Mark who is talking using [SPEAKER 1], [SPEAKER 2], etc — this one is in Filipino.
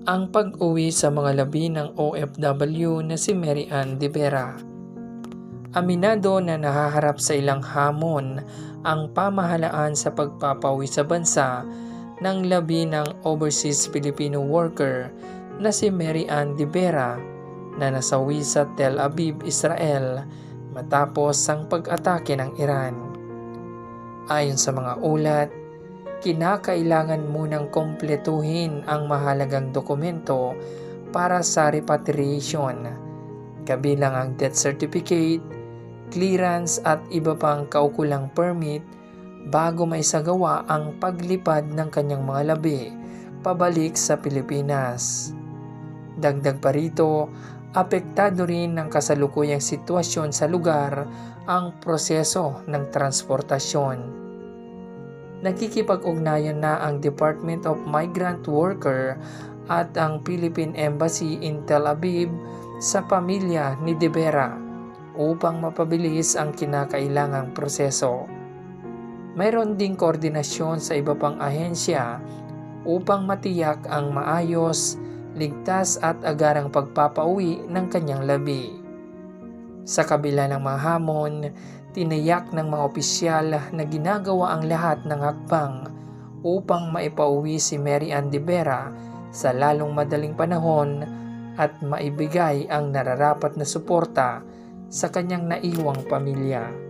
[SPEAKER 1] ang pag-uwi sa mga labi ng OFW na si Mary Ann de Vera. Aminado na nahaharap sa ilang hamon ang pamahalaan sa pagpapauwi sa bansa ng labi ng overseas Filipino worker na si Mary Ann de Vera na nasawi sa Tel Aviv, Israel matapos ang pag-atake ng Iran. Ayon sa mga ulat, kinakailangan munang kompletuhin ang mahalagang dokumento para sa repatriation, kabilang ang death certificate, clearance at iba pang kaukulang permit bago maisagawa ang paglipad ng kanyang mga labi pabalik sa Pilipinas. Dagdag pa rito, apektado rin ng kasalukuyang sitwasyon sa lugar ang proseso ng transportasyon. Nakikipag-ugnayan na ang Department of Migrant Worker at ang Philippine Embassy in Tel Aviv sa pamilya ni de Vera upang mapabilis ang kinakailangang proseso. Mayroon ding koordinasyon sa iba pang ahensya upang matiyak ang maayos, ligtas at agarang pagpapauwi ng kanyang labi. Sa kabila ng mga hamon, tiniyak ng mga opisyal na ginagawa ang lahat ng hakbang upang maipauwi si Mary Ann de Vera sa lalong madaling panahon at maibigay ang nararapat na suporta sa kanyang naiwang pamilya.